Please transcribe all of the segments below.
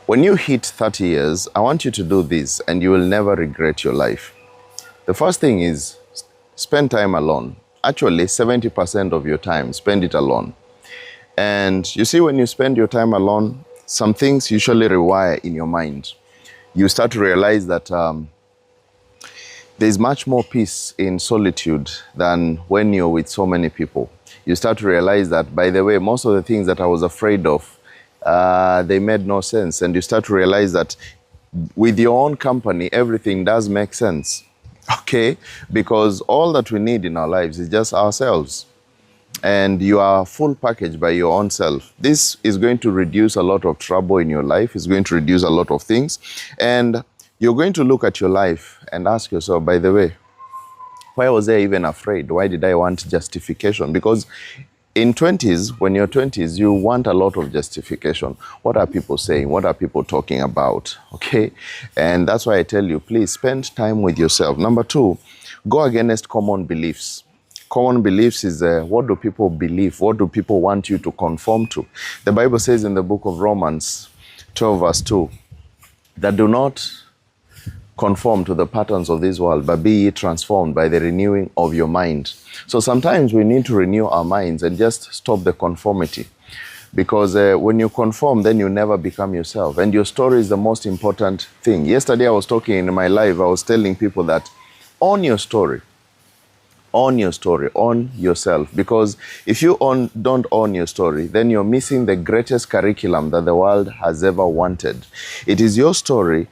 When you hit 30 years, I want you to do this and you will never regret your life. The first thing is spend time alone. Actually, 70% of your time, spend it alone. And you see, when you spend your time alone, some things usually rewire in your mind. You start to realize that there's much more peace in solitude than when you're with so many people. You start to realize that, by the way, most of the things that I was afraid of, they made no sense. And you start to realize that with your own company, everything does make sense. Okay? Because all that we need in our lives is just ourselves. And you are full package by your own self. This is going to reduce a lot of trouble in your life. It's going to reduce a lot of things. And you're going to look at your life and ask yourself, by the way, why was I even afraid? Why did I want justification? Because in 20s, when you're 20s, you want a lot of justification. What are people saying? What are people talking about? Okay? And that's why I tell you, please spend time with yourself. Number two, go against common beliefs. Common beliefs is what do people believe? What do people want you to conform to? The Bible says in the book of Romans 12 verse 2, that do not conform to the patterns of this world, but be ye transformed by the renewing of your mind. So sometimes we need to renew our minds and just stop the conformity. Because when you conform, then you never become yourself. And your story is the most important thing. Yesterday I was talking in my live, I was telling people that own your story. Own your story, own yourself. Because if you don't own your story, then you're missing the greatest curriculum that the world has ever wanted. It is your story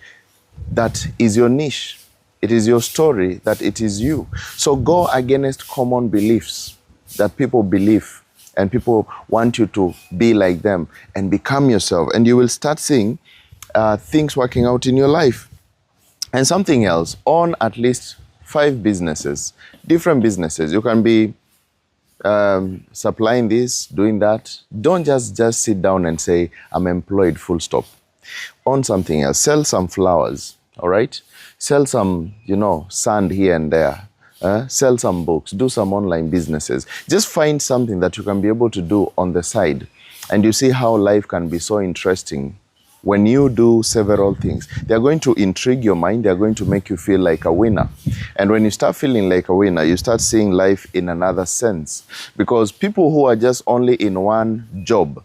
that is your niche. It is your story that it is you. So go against common beliefs that people believe and people want you to be like them and become yourself. And you will start seeing things working out in your life. And something else, own at least 5 businesses, different businesses. You can be supplying this, doing that. Don't just sit down and say, I'm employed, full stop. Own something else. Sell some flowers, all right? Sell some, sand here and there. Sell some books. Do some online businesses. Just find something that you can be able to do on the side. And you see how life can be so interesting. When you do several things, they're going to intrigue your mind. They're going to make you feel like a winner. And when you start feeling like a winner, you start seeing life in another sense. Because people who are just only in one job,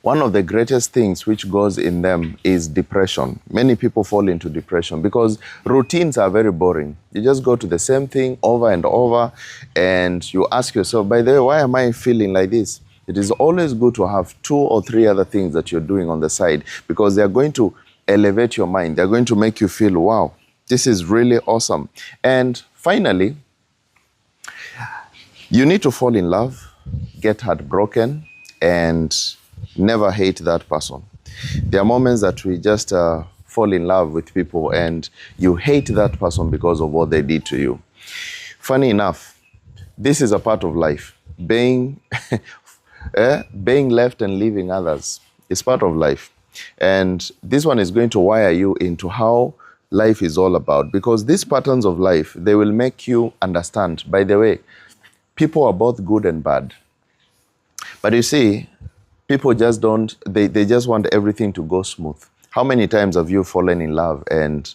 one of the greatest things which goes in them is depression. Many people fall into depression because routines are very boring. You just go to the same thing over and over, and you ask yourself, by the way, why am I feeling like this? It is always good to have 2 or 3 other things that you're doing on the side, because they're going to elevate your mind. They're going to make you feel, wow, this is really awesome. And finally, you need to fall in love, get heartbroken, and never hate that person. There are moments that we just fall in love with people and you hate that person because of what they did to you. Funny enough, this is a part of life. Being left and leaving others is part of life. And this one is going to wire you into how life is all about. Because these patterns of life, they will make you understand, by the way, people are both good and bad. But you see, people just don't, they just want everything to go smooth. How many times have you fallen in love and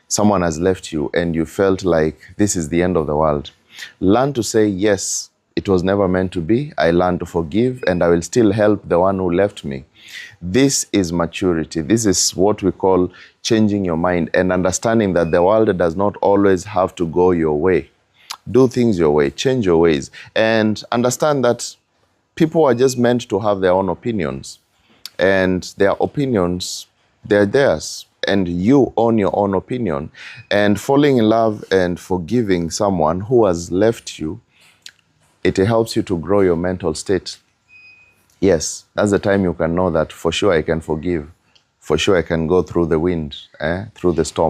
someone has left you and you felt like this is the end of the world? Learn to say, yes, it was never meant to be. I learned to forgive and I will still help the one who left me. This is maturity. This is what we call changing your mind and understanding that the world does not always have to go your way. Do things your way, change your ways, and understand that people are just meant to have their own opinions. And their opinions, they're theirs. And you own your own opinion. And falling in love and forgiving someone who has left you, it helps you to grow your mental state. Yes, that's the time you can know that for sure I can forgive. For sure I can go through the wind, through the storm.